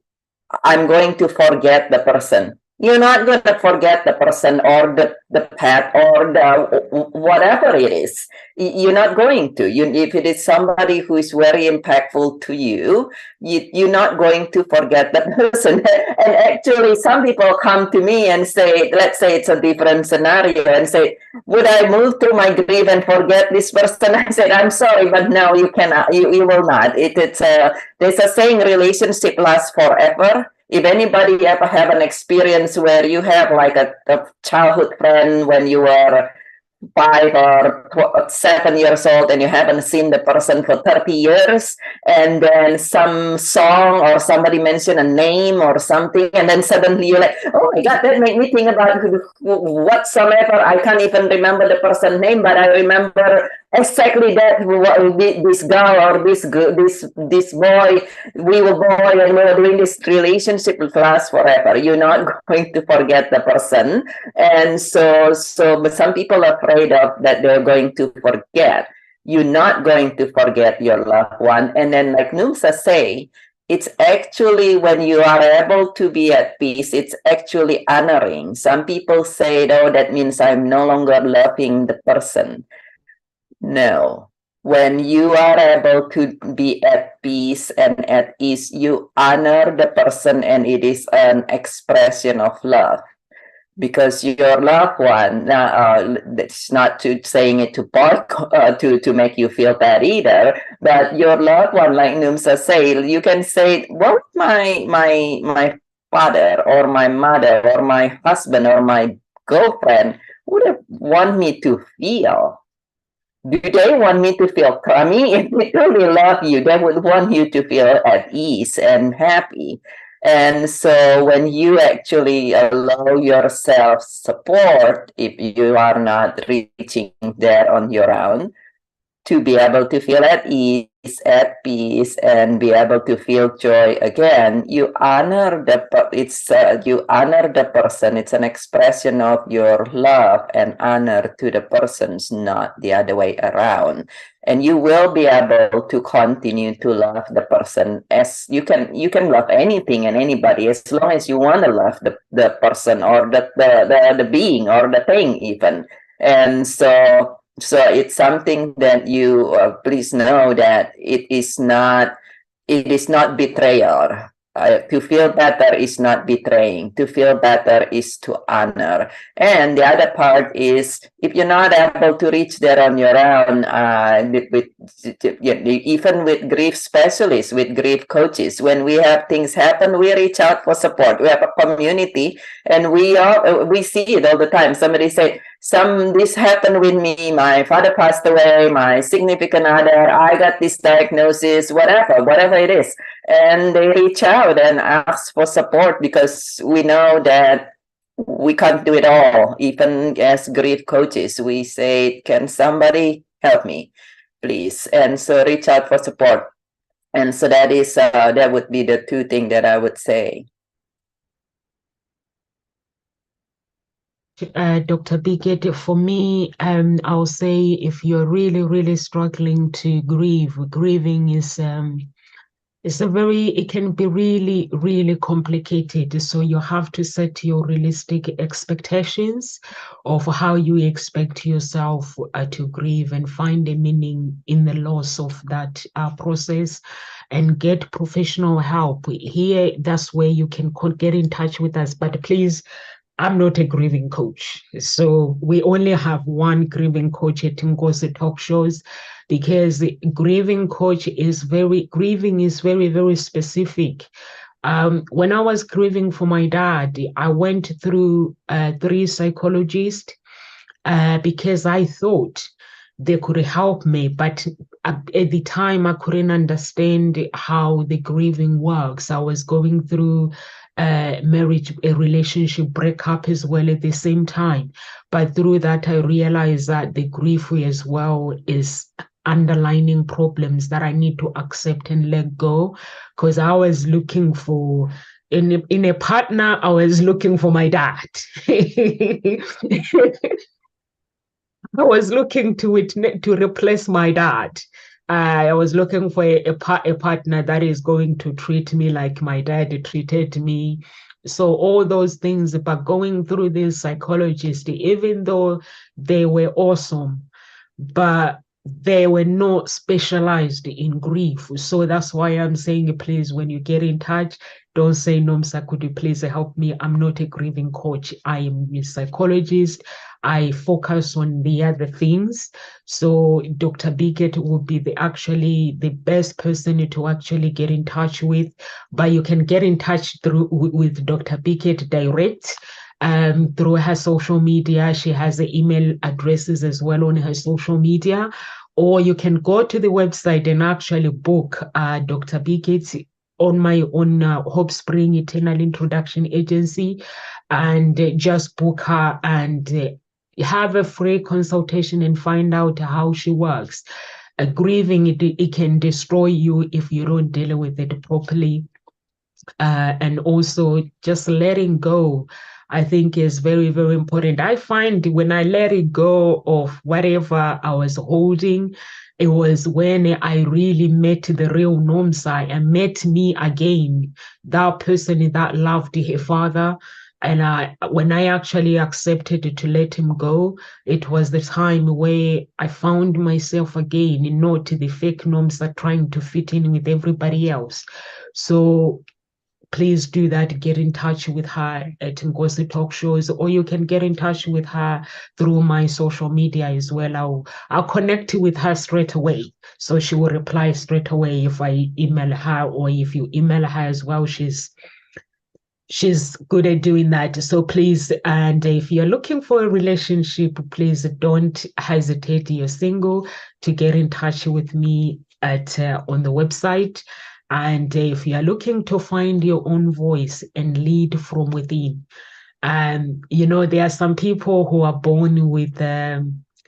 I'm going to forget the person. You're not going to forget the person or the pet or the whatever it is. You're not going to. If it is somebody who is very impactful to you, you're not going to forget that person. And actually, some people come to me and say, let's say it's a different scenario, and say, would I move through my grief and forget this person? I said, I'm sorry, but no, you cannot. You will not. There's a saying, relationship lasts forever. If anybody ever have an experience where you have like a childhood friend when you were 5 or 7 years old and you haven't seen the person for 30 years, and then some song or somebody mention a name or something, and then suddenly you're like, oh my god, that made me think about whatsoever. I can't even remember the person's name, but I remember exactly that this girl or this boy, we were boy and we were doing this relationship will last forever. You're not going to forget the person. And but some people are afraid of that they're going to forget. You're not going to forget your loved one. And then, like Numsa say, it's actually when you are able to be at peace, it's actually honoring. Some people say, oh, that means I'm no longer loving the person. No. When you are able to be at peace and at ease, you honor the person, and it is an expression of love. Because your loved one, it's not to saying it to bark to make you feel bad either, but your loved one, like Numsa say, you can say, what my father or my mother or my husband or my girlfriend would have want me to feel. Do they want me to feel crummy? If they truly love you, they would want you to feel at ease and happy. And so when you actually allow yourself support, if you are not reaching there on your own, to be able to feel at ease, at peace, and be able to feel joy again, you honor you honor the person. It's an expression of your love and honor to the persons, not the other way around. And you will be able to continue to love the person as you can love anything and anybody as long as you want to love the person or the being or the thing even. And so it's something that you please know that it is not betrayal. To feel better is not betraying. To feel better is to honor. And the other part is, if you're not able to reach there on your own, even with grief specialists, with grief coaches, when we have things happen, we reach out for support. We have a community, and we see it all the time. Somebody say, this happened with me. My father passed away. My significant other. I got this diagnosis. Whatever it is, and they reach out and ask for support, because we know that we can't do it all. Even as grief coaches, we say, can somebody help me, please? And so reach out for support. And so that would be the two things that I would say. Dr. Biggett, for me, I'll say, if you're really, really struggling to grieve, grieving is it can be really, really complicated. So you have to set your realistic expectations of how you expect yourself to grieve, and find a meaning in the loss of that process, and get professional help. Here, that's where you can get in touch with us. But please, I'm not a grieving coach. So we only have one grieving coach at Ngozi Talk Shows, because grieving is very, very specific. When I was grieving for my dad, I went through 3 psychologists because I thought they could help me. But at the time, I couldn't understand how the grieving works. I was going through a relationship breakup as well at the same time. But through that, I realized that the grief as well is underlining problems that I need to accept and let go. Because I was looking for, in a partner, I was looking for my dad. I was looking to replace my dad. I was looking for a partner that is going to treat me like my dad treated me. So all those things, but going through this psychologist, even though they were awesome, but they were not specialized in grief. So that's why I'm saying, please, when you get in touch, don't say, Nomsa, could you please help me? I'm not a grieving coach. I am a psychologist. I focus on the other things. So Dr. Biggett would be the best person to actually get in touch with. But you can get in touch with Dr. Biggett direct. Through her social media. She has the email addresses as well on her social media. Or you can go to the website and actually book Dr. Biggett on my own Hope Spring Eternal Introduction Agency, and just book her and have a free consultation and find out how she works. Grieving, it can destroy you if you don't deal with it properly. And also just letting go, I think, is very, very important. I find when I let it go of whatever I was holding, it was when I really met the real Nomsa and met me again, that person that loved her father. And when I actually accepted to let him go, it was the time where I found myself again, not the fake Nomsa trying to fit in with everybody else. So please do that. Get in touch with her at Ngozi Talk Shows, or you can get in touch with her through my social media as well. I'll connect with her straight away. So she will reply straight away if I email her, or if you email her as well. She's good at doing that. So please, and if you're looking for a relationship, please don't hesitate. You're single, to get in touch with me on the website. And if you are looking to find your own voice and lead from within, there are some people who are born with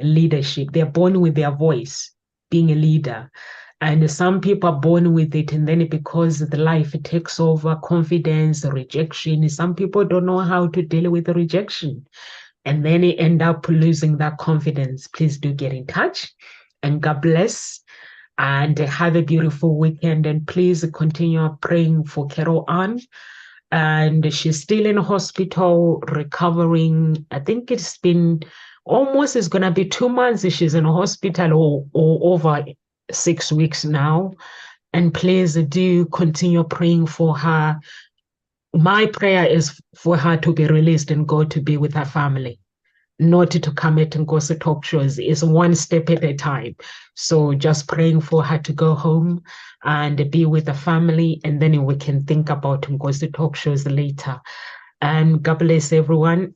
leadership. They're born with their voice, being a leader. And some people are born with it, and then because the life takes over, confidence, rejection. Some people don't know how to deal with the rejection, and then they end up losing that confidence. Please do get in touch, and God bless. And have a beautiful weekend. And please continue praying for Carol Ann. And she's still in hospital recovering. I think it's going to be 2 months she's in hospital, or over 6 weeks now. And please do continue praying for her. My prayer is for her to be released and go to be with her family, not to come at Ngozi talk shows. It's one step at a time. So just praying for her to go home and be with the family, and then we can think about Ngozi talk shows later. And God bless everyone.